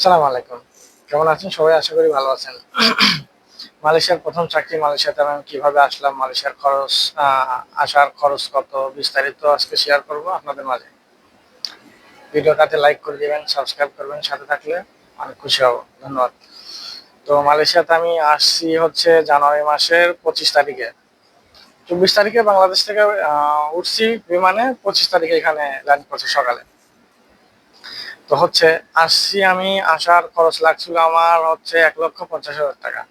সালাম আলাইকুম। কেমন আছেন সবাই? আশা করি ভালো আছেন। মালয়েশিয়ার ১ম চাকরি মালয়েশিয়াতে আমি কিভাবে আসলাম, মালয়েশিয়ার খরচ আসার খরচ কত বিস্তারিত আজকে শেয়ার করব আপনাদের মাঝে। ভিডিওটাতে লাইক করে দিবেন, সাবস্ক্রাইব করবেন, সাথে থাকলে অনেক খুশি হব। ধন্যবাদ। তো মালয়েশিয়াতে আমি আসছি হচ্ছে জানুয়ারি মাসের ২৫ তারিখে। ২৪ তারিখে বাংলাদেশ থেকে উঠছি বিমানে, ২৫ তারিখে এখানে ল্যান্ড করছি সকালে। তো হচ্ছে আসছি আমি, আসার খরচ লাগছিল আমার হচ্ছে ১,৫০,০০০ টাকা।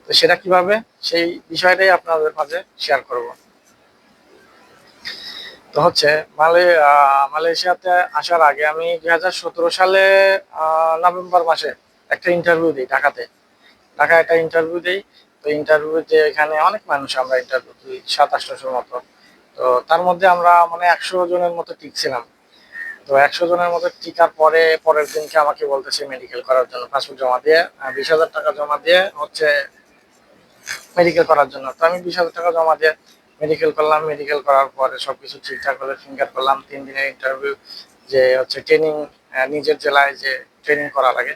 তো সেটা কিভাবে, সেই বিষয়টাই আপনাদের মাঝে শেয়ার করব। তো হচ্ছে মালয়েশিয়াতে আসার আগে আমি ২০১৭ সালে নভেম্বর মাসে একটা ইন্টারভিউ দিই ঢাকাতে। ঢাকায় একটা ইন্টারভিউ দিই। তো ইন্টারভিউতে এখানে অনেক মানুষ, আমরা ইন্টারভিউ দিই ৭-৮০০ মতো। তো তার মধ্যে আমরা মানে ১০০ জনের মতো টিকছিলাম। তো ১০০ জনের মতো টিকার পরে পরের দিনকে আমাকে বলতেছে মেডিকেল করার জন্য, পাসপোর্ট জমা দিয়ে ২০,০০০ টাকা জমা দিয়ে হচ্ছে মেডিকেল করার জন্য। তো আমি ২০,০০০ টাকা জমা দিয়ে মেডিকেল করলাম। মেডিকেল করার পরে সবকিছু ঠিকঠাক হলে ফিঙ্গার করলাম। ৩ দিনের ইন্টারভিউ, যে হচ্ছে ট্রেনিং, নিজের জেলায় যে ট্রেনিং করা লাগে,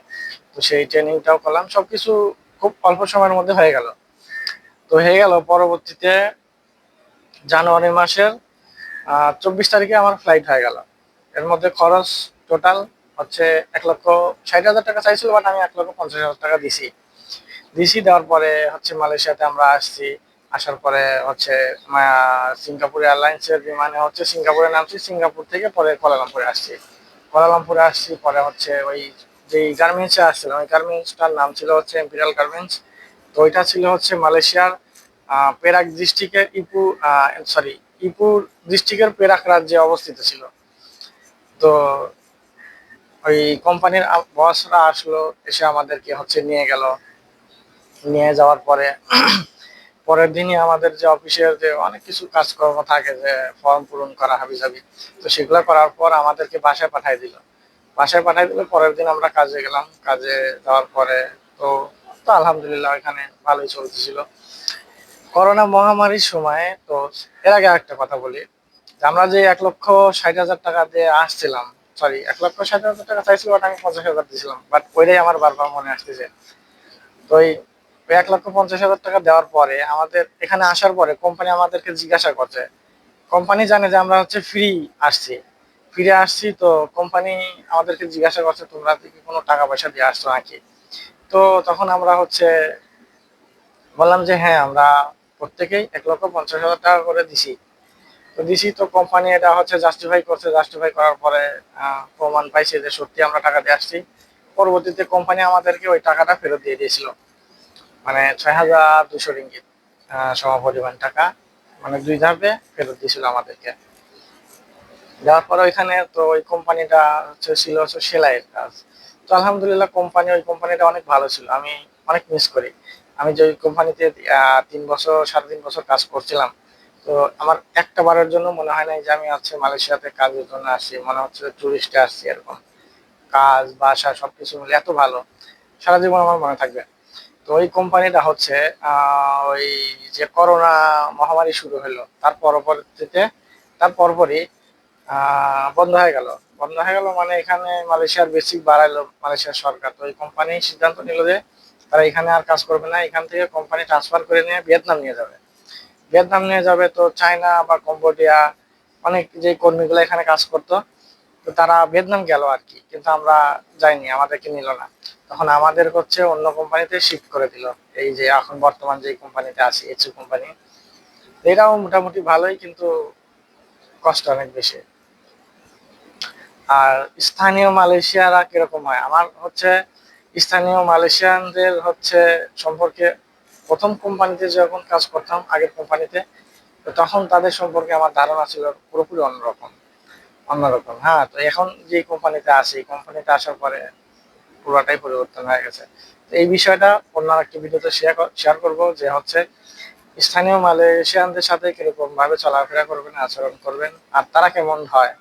তো সেই ট্রেনিংটাও করলাম। সবকিছু খুব অল্প সময়ের মধ্যে হয়ে গেল। তো হয়ে গেল পরবর্তীতে জানুয়ারি মাসের ২৪ তারিখে আমার ফ্লাইট হয়ে গেল। এর মধ্যে খরচ টোটাল হচ্ছে ১,৬০,০০০ টাকা চাইছিল, বাট আমি ১,৫০,০০০ টাকা দিছি। দেওয়ার পরে হচ্ছে মালয়েশিয়াতে আমরা আসছি। আসার পরে হচ্ছে সিঙ্গাপুর এয়ারলাইন্সের বিমানে হচ্ছে সিঙ্গাপুরে নামছি। সিঙ্গাপুর থেকে পরে কুয়ালালামপুরে আসছি। কুয়ালালামপুরে আসছি পরে হচ্ছে ওই যেই গার্মেন্টসে আসছিলাম, ওই গার্মেন্টসটার নাম ছিল হচ্ছে ইম্পেরিয়াল গার্মেন্টস। তো ওইটা ছিল হচ্ছে মালয়েশিয়ার পেরাক ডিস্ট্রিক্টের ইপুর ডিস্ট্রিক্টের পেরাক রাজ্যে অবস্থিত ছিল। তো ওই কোম্পানির বসরা আসলো, এসে আমাদেরকে হচ্ছে নিয়ে গেল। নিয়ে যাওয়ার পরে পরের দিনই আমাদের যে অফিসের যে অনেক কিছু কাজকর্ম থাকে, যে ফর্ম পূরণ করা হাবিজাবি, তো সেগুলো করার পর আমাদেরকে বাসায় পাঠিয়ে দিল। বাসায় পাঠিয়ে দিলে পরের দিন আমরা কাজে গেলাম। কাজে যাওয়ার পরে তো তো আলহামদুলিল্লাহ এখানে ভালোই চলতেছিল করোনা মহামারীর সময়। তো এর আগে একটা কথা বলি, আমরা যে ১,৬০,০০০ টাকা দিয়ে আসছিলাম, সরি ১,৬০,০০০ টাকা চাইছিল, বাট আমি ৫০,০০০ দিয়েছিলাম, বাট ওইটাই আমার বারবার মনে আসতেছে। তো ওই ১,৫০,০০০ টাকা দেওয়ার পরে আমাদের এখানে আসার পরে কোম্পানি আমাদেরকে জিজ্ঞাসা করছে। কোম্পানি জানে যে আমরা হচ্ছে আসছি ফিরে আসছি। তো কোম্পানি আমাদেরকে জিজ্ঞাসা করছে, তোমরা কি কোনো টাকা পয়সা দিয়ে আসছো নাকি? তো তখন আমরা হচ্ছে বললাম যে হ্যাঁ, আমরা প্রত্যেকেই ১,৫০,০০০ টাকা করে দিছি। তো দিছি, তো কোম্পানি এটা হচ্ছে জাস্টিফাই করছে। জাস্টিফাই করার পরে প্রমাণ পাইছে যে সত্যি আমরা টাকা দিয়ে আসছি। পরবর্তীতে কোম্পানি আমাদেরকে ওই টাকাটা ফেরত দিয়ে দিয়েছিল, মানে ৬,২০০ রিঙ্গিত সমপরিমাণ টাকা, মানে ২ ধাপে ফেরত দিয়েছিল আমাদেরকে। দেওয়ার পরে ওইখানে তো ওই কোম্পানিটা ছিল হচ্ছে সেলাইয়ের কাজ। তো আলহামদুলিল্লাহ ওই কোম্পানিটা অনেক ভালো ছিল, আমি অনেক মিস করি। আমি যে ওই কোম্পানিতে ৩ বছর ৩.৫ বছর কাজ করছিলাম, তো আমার একটা বারের জন্য মনে হয় নাই যে আমি হচ্ছে মালয়েশিয়াতে কাজের জন্য আসছি, মনে হচ্ছে টুরিস্টে আসছি এরকম। কাজ বাসা সবকিছু মিলে এত ভালো, সারা জীবন আমার মনে থাকবে। তো ওই কোম্পানিটা হচ্ছে ওই যে করোনা মহামারী শুরু হলো তার পরবর্তীতে, তার পরপরই বন্ধ হয়ে গেল। বন্ধ হয়ে গেল মানে এখানে মালয়েশিয়ার বেসিক বাড়াইলো মালয়েশিয়ার সরকার। তো এই কোম্পানি সিদ্ধান্ত নিল যে তারা এখানে আর কাজ করবে না, এখান থেকে কোম্পানি ট্রান্সফার করে নিয়ে ভিয়েতনাম নিয়ে যাবে। ভিয়েতনাম নিয়ে যাবে, তো চায়না বা কম্বোডিয়া অনেক যে কর্মীগুলো এখানে কাজ করতো, তো তারা ভিয়েতনাম গেল আর কি, কিন্তু আমরা যাইনি, আমাদেরকে নিল না। তখন আমাদের হচ্ছে অন্য কোম্পানিতে শিফট করে দিল, এই যে এখন বর্তমান যে কোম্পানিতে আছি, এইচসি কোম্পানি। এটাও মোটামুটি ভালোই, কিন্তু কষ্ট অনেক বেশি। আর স্থানীয় মালয়েশিয়ারা কিরকম হয়, আমার হচ্ছে স্থানীয় মালয়েশিয়ানদের হচ্ছে সম্পর্কে প্রথম কোম্পানিতে যখন কাজ করতাম, আগের কোম্পানিতে, তো তখন তাদের সম্পর্কে আমার ধারণা ছিল পুরোপুরি অন্যরকম। অন্যরকম, হ্যাঁ। তো এখন যে কোম্পানিতে আছি, কোম্পানিতে আসার পরে পুরোটাই পরিবর্তন হয়ে গেছে। তো এই বিষয়টা অন্য একটি ভিডিওতে শেয়ার করব, যে হচ্ছে স্থানীয় মালয়েশিয়ানদের সাথে কিরকম ভাবে চলাফেরা করবেন, আচরণ করবেন, আর তারা কেমন হয়।